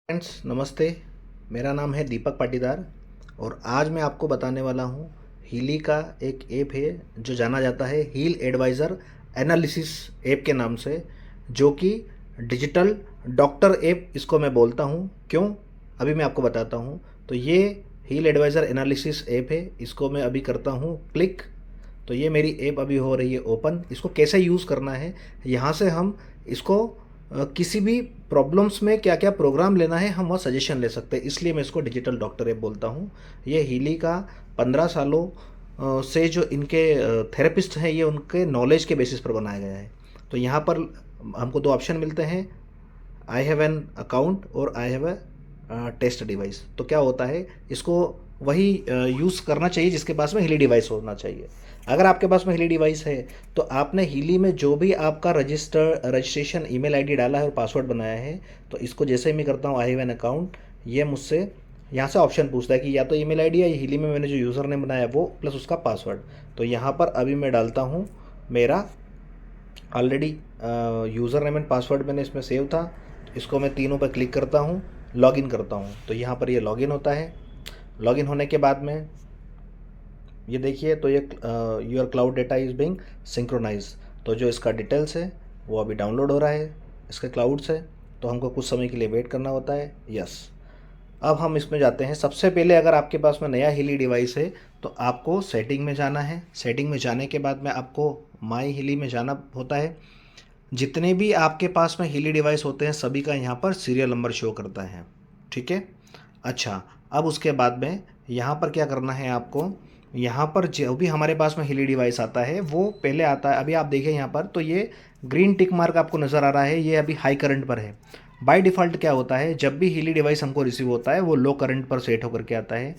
Friends नमस्ते। मेरा नाम है दीपक पाटीदार और आज मैं आपको बताने वाला हूँ हीली का एक ऐप है जो जाना जाता है हील एडवाइज़र एनालिसिस ऐप के नाम से, जो कि डिजिटल डॉक्टर ऐप इसको मैं बोलता हूँ। क्यों, अभी मैं आपको बताता हूँ। तो ये हील एडवाइज़र एनालिसिस ऐप है, इसको मैं अभी करता हूँ क्लिक। तो ये मेरी ऐप अभी हो रही है ओपन। इसको कैसे यूज़ करना है, यहाँ से हम इसको किसी भी प्रॉब्लम्स में क्या क्या प्रोग्राम लेना है हम वह सजेशन ले सकते हैं, इसलिए मैं इसको डिजिटल डॉक्टर ऐप बोलता हूँ। ये हीली का 15 सालों से जो इनके थेरेपिस्ट हैं, ये उनके नॉलेज के बेसिस पर बनाया गया है। तो यहाँ पर हमको दो ऑप्शन मिलते हैं, आई हैव एन अकाउंट और I have a test device. तो क्या होता है, इसको वही यूज़ करना चाहिए जिसके पास में हीली डिवाइस होना चाहिए। अगर आपके पास में हीली डिवाइस है तो आपने हीली में जो भी आपका रजिस्ट्रेशन ईमेल आईडी डाला है और पासवर्ड बनाया है, तो इसको जैसे ही मैं करता हूँ आई हैव एन अकाउंट, ये मुझसे यहाँ से ऑप्शन पूछता है कि या तो ईमेल आईडी या हीली में मैंने जो यूज़र नेम बनाया वो प्लस उसका पासवर्ड। तो यहाँ पर अभी मैं डालता हूँ मेरा already user name and password मैंने इसमें सेव था। इसको मैं तीनों पर क्लिक करता हूँ, लॉगिन करता हूँ। तो यहाँ पर ये लॉगिन होता है। लॉगिन होने के बाद में ये देखिए, तो ये your cloud data is being synchronise. तो जो इसका डिटेल्स है वो अभी डाउनलोड हो रहा है इसके क्लाउड से। तो हमको कुछ समय के लिए वेट करना होता है। यस, अब हम इसमें जाते हैं। सबसे पहले अगर आपके पास में नया हीली डिवाइस है तो आपको सेटिंग में जाना है। सेटिंग में जाने के बाद में आपको माई हीली में जाना होता है। जितने भी आपके पास में हीली डिवाइस होते हैं सभी का यहाँ पर सीरियल नंबर शो करता है, ठीक है। अच्छा, अब उसके बाद में यहाँ पर क्या करना है आपको, यहाँ पर जो भी हमारे पास में हीली डिवाइस आता है वो पहले आता है। अभी आप देखें यहाँ पर, तो ये ग्रीन टिक मार्क आपको नज़र आ रहा है, ये अभी हाई करंट पर है। बाय डिफ़ॉल्ट क्या होता है, जब भी हीली डिवाइस हमको रिसीव होता है वो लो करंट पर सेट होकर के आता है।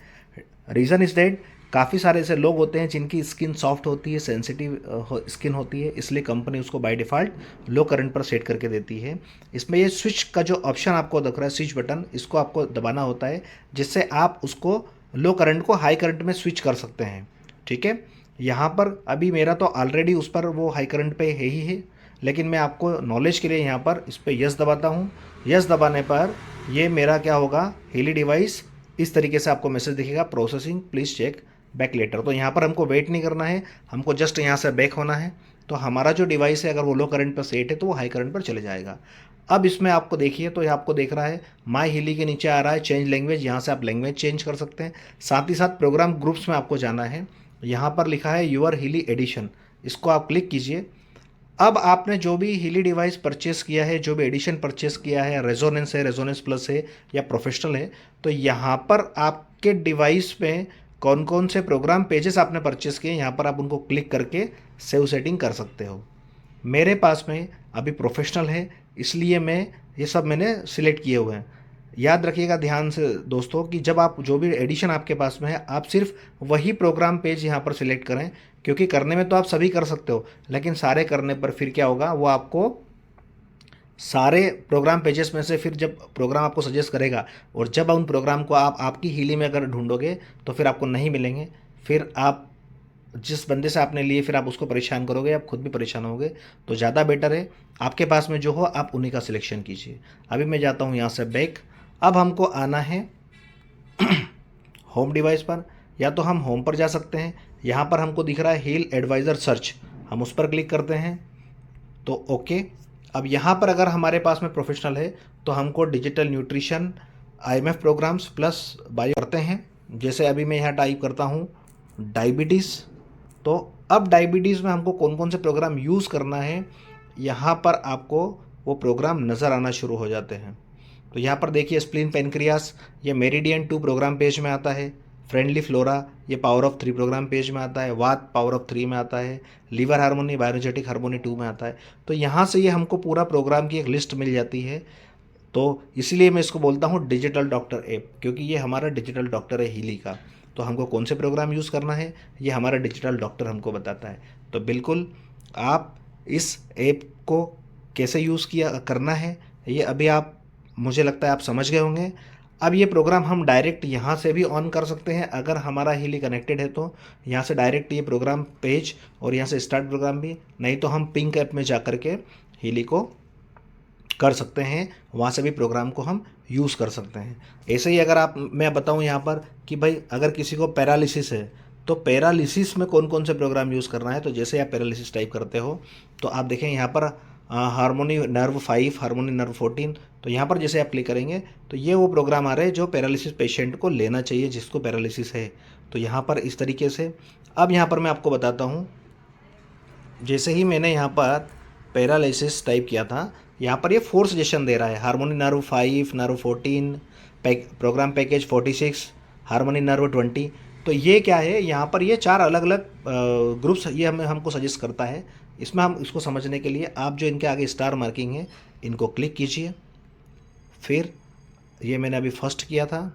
रीज़न इज़ दैट काफ़ी सारे ऐसे लोग होते हैं जिनकी स्किन सॉफ्ट होती है, सेंसिटिव स्किन होती है, इसलिए कंपनी उसको बाय डिफ़ॉल्ट लो करंट पर सेट करके देती है। इसमें ये स्विच का जो ऑप्शन आपको दिख रहा है, स्विच बटन, इसको आपको दबाना होता है जिससे आप उसको लो करंट को हाई करंट में स्विच कर सकते हैं, ठीक है। यहाँ पर अभी मेरा तो ऑलरेडी उस पर वो हाई करंट पे है ही है, लेकिन मैं आपको नॉलेज के लिए यहाँ पर इस पर यस दबाता हूँ। यस दबाने पर ये मेरा क्या होगा, हीली डिवाइस इस तरीके से आपको मैसेज दिखेगा, processing please check back later. तो यहाँ पर हमको वेट नहीं करना है, हमको जस्ट यहाँ से बैक होना है। तो हमारा जो डिवाइस है अगर वो लो करंट पर सेट है तो वो हाई करंट पर चले जाएगा। अब इसमें आपको देखिए, तो ये आपको देख रहा है माई हीली के नीचे आ रहा है चेंज लैंग्वेज, यहाँ से आप लैंग्वेज चेंज कर सकते हैं। साथ ही साथ प्रोग्राम ग्रुप्स में आपको जाना है, यहाँ पर लिखा है यूर हीली एडिशन, इसको आप क्लिक कीजिए। अब आपने जो भी हीली डिवाइस परचेस किया है, जो भी एडिशन परचेस किया है, रेजोनेंस है, रेजोनेंस प्लस है या प्रोफेशनल है, तो यहाँ पर आपके डिवाइस में कौन कौन से प्रोग्राम पेजेस आपने परचेस किए, यहाँ पर आप उनको क्लिक करके सेव सेटिंग कर सकते हो। मेरे पास में अभी प्रोफेशनल है, इसलिए मैं ये सब मैंने सिलेक्ट किए हुए हैं। याद रखिएगा ध्यान से दोस्तों कि जब आप जो भी एडिशन आपके पास में है, आप सिर्फ वही प्रोग्राम पेज यहाँ पर सिलेक्ट करें, क्योंकि करने में तो आप सभी कर सकते हो, लेकिन सारे करने पर फिर क्या होगा, वो आपको सारे प्रोग्राम पेजेस में से फिर जब प्रोग्राम आपको सजेस्ट करेगा और जब उन प्रोग्राम को आप आपकी हीली में अगर ढूंढोगे तो फिर आपको नहीं मिलेंगे। फिर आप जिस बंदे से आपने लिए फिर आप उसको परेशान करोगे, आप खुद भी परेशान होगे। तो ज़्यादा बेटर है आपके पास में जो हो आप उन्हीं का सिलेक्शन कीजिए। अभी मैं जाता हूँ यहाँ से बैक। अब हमको आना है होम डिवाइस पर, या तो हम होम पर जा सकते हैं। यहाँ पर हमको दिख रहा है हील एडवाइज़र सर्च, हम उस पर क्लिक करते हैं तो ओके। अब यहाँ पर अगर हमारे पास में प्रोफेशनल है तो हमको digital nutrition IMF programs plus bio करते हैं। जैसे अभी मैं यहाँ टाइप करता हूँ डायबिटीज़, तो अब डायबिटीज़ में हमको कौन कौन से प्रोग्राम यूज़ करना है, यहाँ पर आपको वो प्रोग्राम नज़र आना शुरू हो जाते हैं। तो यहाँ पर देखिए स्प्लीन पेनक्रियास, ये मेरिडियन 2 प्रोग्राम पेज में आता है। फ्रेंडली फ्लोरा, ये पावर ऑफ 3 प्रोग्राम पेज में आता है। वात पावर ऑफ 3 में आता है। लीवर हार्मोनी बायोजेटिक हार्मोनी 2 में आता है। तो यहाँ से ये हमको पूरा प्रोग्राम की एक लिस्ट मिल जाती है। तो इसीलिए मैं इसको बोलता हूँ डिजिटल डॉक्टर ऐप, क्योंकि ये हमारा डिजिटल डॉक्टर है हीली का। तो हमको कौन से प्रोग्राम यूज़ करना है ये हमारा डिजिटल डॉक्टर हमको बताता है। तो बिल्कुल आप इस ऐप को कैसे यूज़ किया करना है ये अभी आप, मुझे लगता है आप समझ गए होंगे। अब ये प्रोग्राम हम डायरेक्ट यहाँ से भी ऑन कर सकते हैं, अगर हमारा हीली कनेक्टेड है तो यहाँ से डायरेक्ट ये प्रोग्राम पेज और यहाँ से स्टार्ट प्रोग्राम भी, नहीं तो हम पिंक ऐप में जा कर के हीली को कर सकते हैं, वहाँ से भी प्रोग्राम को हम यूज़ कर सकते हैं। ऐसे ही अगर मैं बताऊं यहाँ पर कि भाई अगर किसी को पैरालिसिस है तो पैरालिसिस में कौन कौन से प्रोग्राम यूज़ करना है, तो जैसे आप पैरालिसिस टाइप करते हो तो आप देखें यहाँ पर हार्मोनी नर्व 5, हार्मोनी नर्व 14, तो यहाँ पर जैसे आप क्लिक करेंगे तो ये वो प्रोग्राम आ रहे हैं जो पैरालिसिस पेशेंट को लेना चाहिए जिसको पैरालिसिस है। तो यहाँ पर इस तरीके से अब यहाँ पर मैं आपको बताता हूँ, जैसे ही मैंने यहाँ पर पैरालिसिस टाइप किया था, यहाँ पर ये 4 सजेशन दे रहा है, harmony nerve 5, nerve 14, program package 46, harmony nerve 20। तो ये क्या है, यहाँ पर ये 4 अलग अलग ग्रुप्स ये हमको सजेस्ट करता है। इसमें हम इसको समझने के लिए आप जो इनके आगे स्टार मार्किंग है इनको क्लिक कीजिए। फिर ये मैंने अभी फर्स्ट किया था,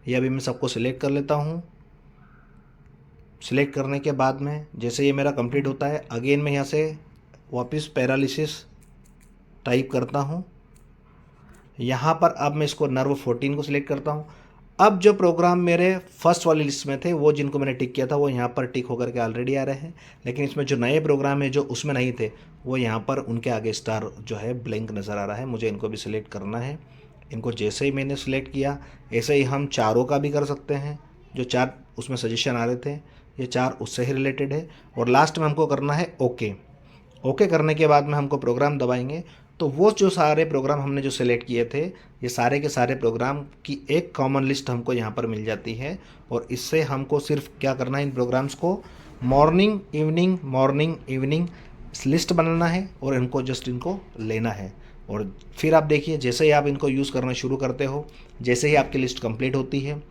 ये अभी मैं सबको सिलेक्ट कर लेता हूँ। सिलेक्ट करने के बाद में जैसे ये मेरा कंप्लीट होता है, अगेन मैं यहाँ से वापस पैरालिसिस टाइप करता हूँ। यहाँ पर अब मैं इसको नर्व 14 को सिलेक्ट करता हूँ। अब जो प्रोग्राम मेरे फर्स्ट वाली लिस्ट में थे वो जिनको मैंने टिक किया था वो यहाँ पर टिक होकर के ऑलरेडी आ रहे हैं, लेकिन इसमें जो नए प्रोग्राम है जो उसमें नहीं थे वो यहाँ पर उनके आगे स्टार जो है ब्लैंक नज़र आ रहा है। मुझे इनको भी सिलेक्ट करना है। इनको जैसे ही मैंने सिलेक्ट किया ऐसे ही हम चारों का भी कर सकते हैं। जो 4 उसमें सजेशन आ रहे थे ये 4 उससे ही रिलेटेड है। और लास्ट में हमको करना है ओके। ओके करने के बाद में हमको प्रोग्राम दबाएंगे तो वो जो सारे प्रोग्राम हमने जो सेलेक्ट किए थे ये सारे के सारे प्रोग्राम की एक कॉमन लिस्ट हमको यहाँ पर मिल जाती है। और इससे हमको सिर्फ क्या करना है, इन प्रोग्राम्स को मॉर्निंग इवनिंग लिस्ट बनाना है और इनको जस्ट इनको लेना है। और फिर आप देखिए जैसे ही आप इनको यूज़ करना शुरू करते हो, जैसे ही आपकी लिस्ट कंप्लीट होती है,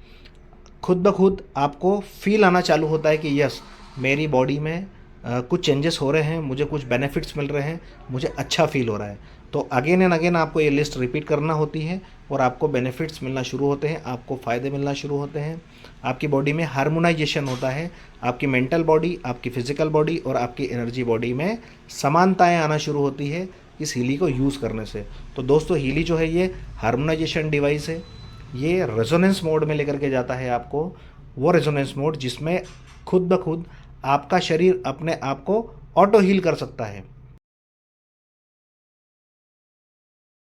खुद ब खुद आपको फील आना चालू होता है कि यस मेरी बॉडी में कुछ चेंजेस हो रहे हैं, मुझे कुछ बेनिफिट्स मिल रहे हैं, मुझे अच्छा फील हो रहा है। तो अगेन एंड अगेन आपको ये लिस्ट रिपीट करना होती है और आपको बेनिफिट्स मिलना शुरू होते हैं, आपको फ़ायदे मिलना शुरू होते हैं। आपकी बॉडी में हार्मोनाइजेशन होता है, आपकी मेंटल बॉडी, आपकी फिजिकल बॉडी और आपकी एनर्जी बॉडी में समानताएं आना शुरू होती है इस हीली को यूज़ करने से। तो दोस्तों हीली जो है ये हार्मोनाइजेशन डिवाइस है। ये रेजोनेंस मोड में लेकर के जाता है आपको, वो रेजोनेंस मोड जिसमें खुद ब खुद आपका शरीर अपने आप को ऑटो हील कर सकता है।